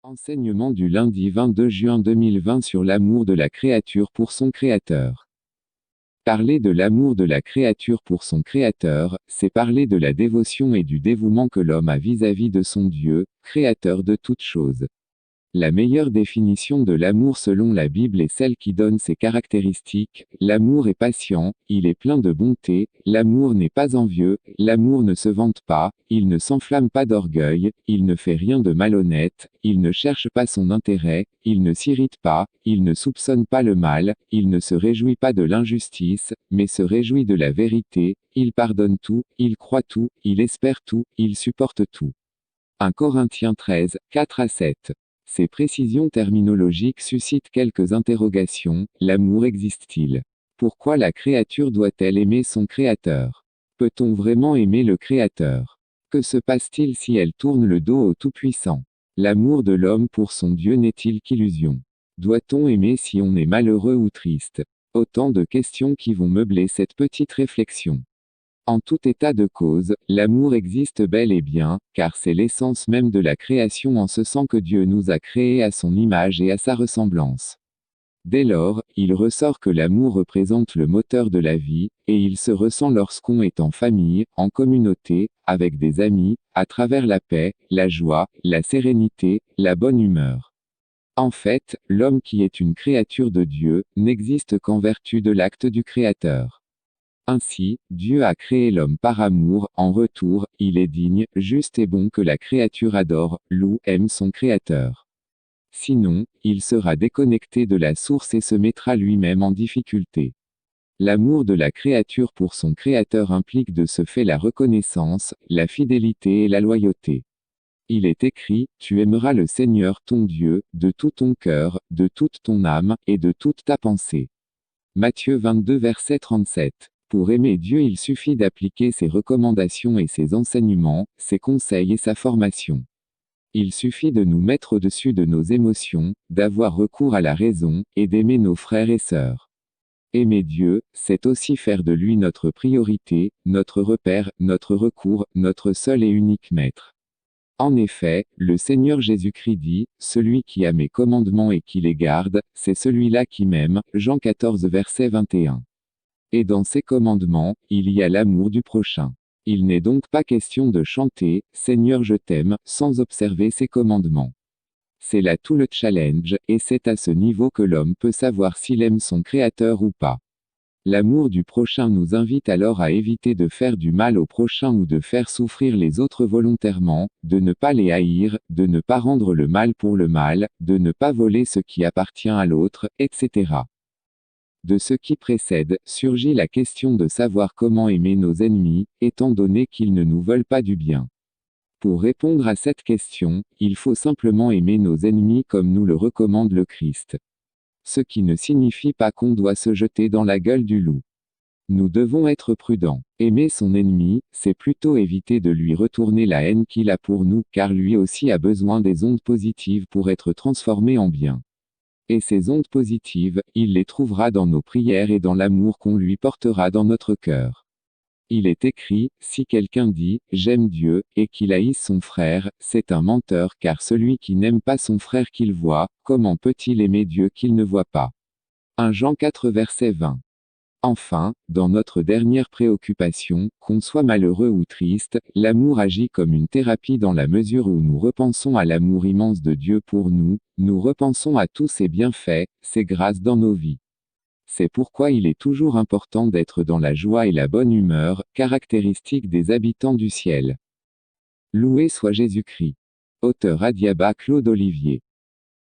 Enseignement du lundi 22 juin 2020 sur l'amour de la créature pour son Créateur. Parler de l'amour de la créature pour son Créateur, c'est parler de la dévotion et du dévouement que l'homme a vis-à-vis de son Dieu, Créateur de toutes choses. La meilleure définition de l'amour selon la Bible est celle qui donne ses caractéristiques. L'amour est patient, il est plein de bonté, l'amour n'est pas envieux, l'amour ne se vante pas, il ne s'enflamme pas d'orgueil, il ne fait rien de malhonnête, il ne cherche pas son intérêt, il ne s'irrite pas, il ne soupçonne pas le mal, il ne se réjouit pas de l'injustice, mais se réjouit de la vérité, il pardonne tout, il croit tout, il espère tout, il supporte tout. 1 Corinthiens 13, 4-7. Ces précisions terminologiques suscitent quelques interrogations. L'amour existe-t-il? Pourquoi la créature doit-elle aimer son Créateur? Peut-on vraiment aimer le Créateur? Que se passe-t-il si elle tourne le dos au Tout-Puissant? L'amour de l'homme pour son Dieu n'est-il qu'illusion? Doit-on aimer si on est malheureux ou triste? Autant de questions qui vont meubler cette petite réflexion. En tout état de cause, l'amour existe bel et bien, car c'est l'essence même de la création en ce sens que Dieu nous a créés à son image et à sa ressemblance. Dès lors, il ressort que l'amour représente le moteur de la vie, et il se ressent lorsqu'on est en famille, en communauté, avec des amis, à travers la paix, la joie, la sérénité, la bonne humeur. En fait, l'homme qui est une créature de Dieu, n'existe qu'en vertu de l'acte du Créateur. Ainsi, Dieu a créé l'homme par amour, en retour, il est digne, juste et bon que la créature adore, loue, aime son Créateur. Sinon, il sera déconnecté de la source et se mettra lui-même en difficulté. L'amour de la créature pour son Créateur implique de ce fait la reconnaissance, la fidélité et la loyauté. Il est écrit, tu aimeras le Seigneur ton Dieu, de tout ton cœur, de toute ton âme, et de toute ta pensée. Matthieu 22 verset 37. Pour aimer Dieu il suffit d'appliquer ses recommandations et ses enseignements, ses conseils et sa formation. Il suffit de nous mettre au-dessus de nos émotions, d'avoir recours à la raison, et d'aimer nos frères et sœurs. Aimer Dieu, c'est aussi faire de lui notre priorité, notre repère, notre recours, notre seul et unique maître. En effet, le Seigneur Jésus-Christ dit, « Celui qui a mes commandements et qui les garde, c'est celui-là qui m'aime » Jean 14 verset 21. Et dans ces commandements, il y a l'amour du prochain. Il n'est donc pas question de chanter « Seigneur je t'aime » sans observer ces commandements. C'est là tout le challenge, et c'est à ce niveau que l'homme peut savoir s'il aime son Créateur ou pas. L'amour du prochain nous invite alors à éviter de faire du mal au prochain ou de faire souffrir les autres volontairement, de ne pas les haïr, de ne pas rendre le mal pour le mal, de ne pas voler ce qui appartient à l'autre, etc. De ce qui précède, surgit la question de savoir comment aimer nos ennemis, étant donné qu'ils ne nous veulent pas du bien. Pour répondre à cette question, il faut simplement aimer nos ennemis comme nous le recommande le Christ. Ce qui ne signifie pas qu'on doit se jeter dans la gueule du loup. Nous devons être prudents. Aimer son ennemi, c'est plutôt éviter de lui retourner la haine qu'il a pour nous, car lui aussi a besoin des ondes positives pour être transformé en bien. Et ces ondes positives, il les trouvera dans nos prières et dans l'amour qu'on lui portera dans notre cœur. Il est écrit, si quelqu'un dit, j'aime Dieu, et qu'il haïsse son frère, c'est un menteur car celui qui n'aime pas son frère qu'il voit, comment peut-il aimer Dieu qu'il ne voit pas? 1 Jean 4 verset 20. Enfin, dans notre dernière préoccupation, qu'on soit malheureux ou triste, l'amour agit comme une thérapie dans la mesure où nous repensons à l'amour immense de Dieu pour nous, nous repensons à tous ses bienfaits, ses grâces dans nos vies. C'est pourquoi il est toujours important d'être dans la joie et la bonne humeur, caractéristiques des habitants du ciel. Loué soit Jésus-Christ. Auteur Adiaba Claude Olivier.